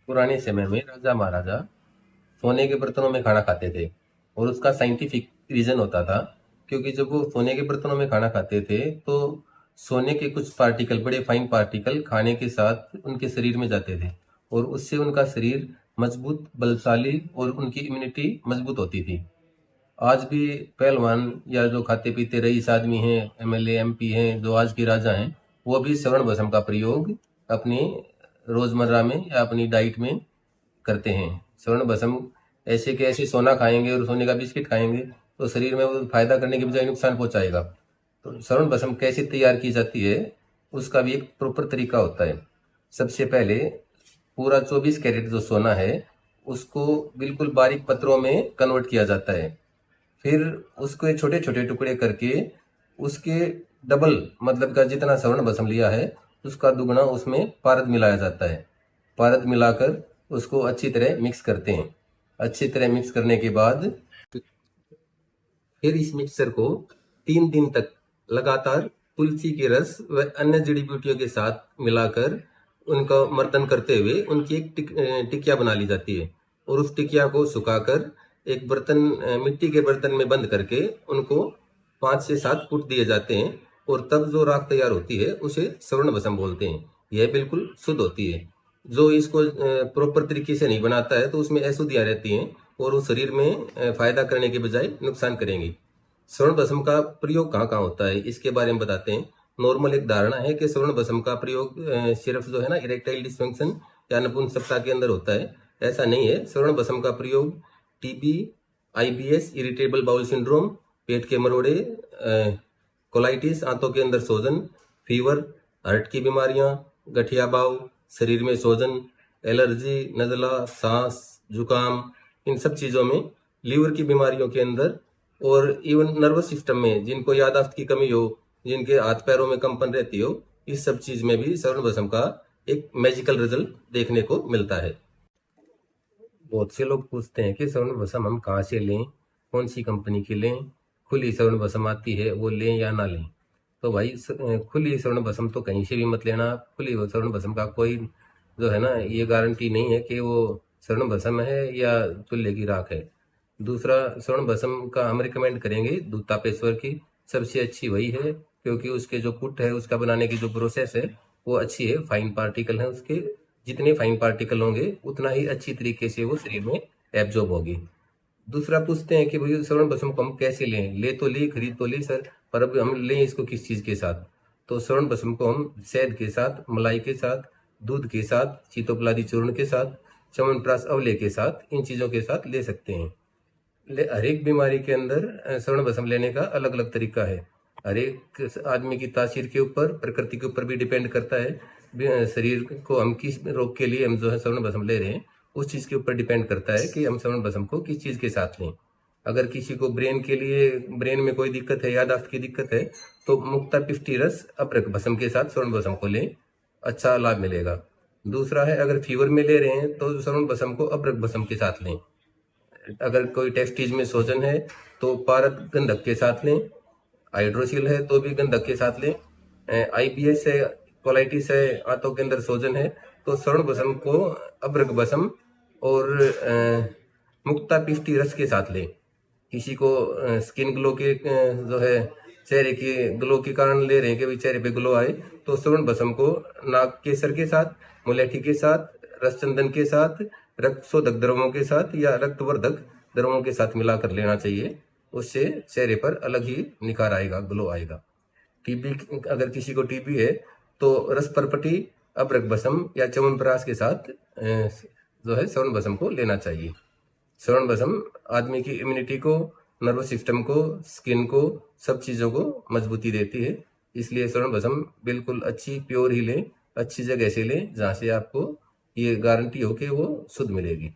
पुराने समय में राजा महाराजा सोने के बर्तनों में खाना खाते थे। और उसका साइंटिफिक रीजन होता था, क्योंकि जब वो सोने के बर्तनों में खाना खाते थे तो सोने के कुछ पार्टिकल, बड़े फाइन पार्टिकल खाने के साथ उनके शरीर में जाते थे, और उससे उनका शरीर मजबूत, बलशाली और उनकी इम्यूनिटी मजबूत होती थी। आज भी पहलवान या जो खाते पीते रईस आदमी हैं, एमएलए एमपी हैं, जो आज के राजा हैं, वो भी श्रवण भस्म का प्रयोग अपनी रोजमर्रा में या अपनी डाइट में करते हैं। श्रवण भस्म ऐसे के ऐसे सोना खाएंगे और सोने का बिस्किट खाएंगे तो शरीर में वो फायदा करने के बजाय नुकसान पहुंचाएगा। तो श्रवण भस्म कैसे तैयार की जाती है, उसका भी एक प्रॉपर तरीका होता है। सबसे पहले पूरा 24 कैरेट जो सोना है उसको बिल्कुल बारीक पत्रों में कन्वर्ट किया जाता है। फिर उसको छोटे छोटे टुकड़े करके उसके डबल, मतलब का जितना श्रवण भस्म लिया है उसका दुगना उसमें पारद मिलाया जाता है। पारद मिलाकर उसको अच्छी तरह मिक्स करते हैं। अच्छी तरह मिक्स करने के बाद फिर इस मिक्सचर को 3 दिन तक लगातार तुलसी के रस व अन्य जड़ी बूटियों के साथ मिलाकर उनका मर्दन करते हुए उनकी एक टिकिया बना ली जाती है। और उस टिकिया को सुखाकर एक बर्तन, मिट्टी के बर्तन में बंद करके उनको 5 से 7 फुट दिए जाते हैं। और तब जो राख तैयार होती है उसे श्रवण भस्म बोलते हैं। यह बिल्कुल शुद्ध होती है। जो इसको प्रॉपर तरीके से नहीं बनाता है तो उसमें अशुद्धियां रहती हैं और वो शरीर में फायदा करने के बजाय नुकसान करेंगी। श्रवण भस्म का प्रयोग कहाँ कहाँ होता है इसके बारे में बताते हैं। नॉर्मल एक धारणा है कि श्रवण भस्म का प्रयोग सिर्फ जो है ना इरेक्टाइल डिस्फंक्शन या नपुंसकता के अंदर होता है। ऐसा नहीं है। श्रवण भस्म का प्रयोग TB, IBS, irritable bowel syndrome, पेट के मरोड़े, कोलाइटिस, आंतों के अंदर सोजन, फीवर, हार्ट की बीमारियां, गठिया बाव, शरीर में सोजन, एलर्जी, नजला, सांस, जुकाम, इन सब चीजों में, लीवर की बीमारियों के अंदर, और इवन नर्वस सिस्टम में जिनको यादाश्त की कमी हो, जिनके हाथ पैरों में कंपन रहती हो, इस सब चीज में भी श्रवण भस्म का एक मैजिकल रिजल्ट देखने को मिलता है। बहुत से लोग पूछते हैं कि श्रवण भस्म हम कहाँ से लें, कौन सी कंपनी की लें, खुली श्रवण भस्म आती है वो लें या ना लें। तो भाई खुली श्रवण भस्म तो कहीं से भी मत लेना। खुली श्रवण भस्म का कोई जो है ना ये गारंटी नहीं है कि वो श्रवण भस्म है या तुल्य की राख है। दूसरा, श्रवण भस्म का हम रिकमेंड करेंगे दूध तापेश्वर की। सबसे अच्छी वही है, क्योंकि उसके जो पुट है, उसका बनाने की जो प्रोसेस है वो अच्छी है। फाइन पार्टिकल है उसके, जितने फाइन पार्टिकल होंगे उतना ही अच्छी तरीके से वो शरीर में एब्जॉर्ब होगी। दूसरा पूछते हैं कि भाई श्रवण भस्म को हम कैसे लें, ले तो ली, खरीद तो ली सर, पर अब हम लें इसको किस चीज के साथ। तो श्रवण भस्म को हम शहद के साथ, मलाई के साथ, दूध के साथ, चीतोपलादी चूर्ण के साथ, च्यवनप्राश अवले के साथ, इन चीजों के साथ ले सकते हैं। हर एक बीमारी के अंदर श्रवण भस्म लेने का अलग अलग तरीका है। हर एक आदमी की तासीर के ऊपर, प्रकृति के ऊपर भी डिपेंड करता है। शरीर को हम किस रोग के लिए हम जो है श्रवण भस्म ले रहे हैं, उस चीज के ऊपर डिपेंड करता है कि हम श्रवण भस्म को किस चीज के साथ लें। अगर किसी को ब्रेन के लिए, ब्रेन में कोई दिक्कत है, यादाश्त की दिक्कत है, तो मुक्ता पिष्टी रस अभ्रक भस्म के साथ श्रवण भस्म को लें, अच्छा लाभ मिलेगा। दूसरा है, अगर फीवर में ले रहे हैं तो श्रवण भस्म को अभ्रक भस्म के साथ लें। अगर कोई टेस्टिज में सोजन है तो पारद गंधक के साथ लें। हाइड्रोसिल है तो भी गंधक के साथ लें। आईबीएस है, कोलाइटिस है, आंतों के अंदर सोजन है, तो स्वर्ण भस्म को अभ्रक भस्म और मुक्ता पिष्टी रस के साथ लें। किसी को स्किन ग्लो के जो है चेहरे के ग्लो के कारण ले रहे हैं कि भाई चेहरे पे ग्लो आए, तो स्वर्ण भस्म को नाग केसर के साथ, मुलेठी के साथ, रसचंदन के साथ, रक्त शोधक द्रवों के साथ या रक्तवर्धक द्रवों के साथ मिलाकर लेना चाहिए। उससे चेहरे पर अलग ही निखार आएगा, ग्लो आएगा। टीबी, अगर किसी को टीबी है तो रस परपटी, अभ्रक भस्म या च्यवनप्राश के साथ जो है श्रवण भस्म को लेना चाहिए। श्रवण भस्म आदमी की इम्यूनिटी को, नर्वस सिस्टम को, स्किन को, सब चीजों को मजबूती देती है। इसलिए श्रवण भस्म बिल्कुल अच्छी प्योर ही लें, अच्छी जगह से लें जहां से आपको ये गारंटी हो कि वो शुद्ध मिलेगी।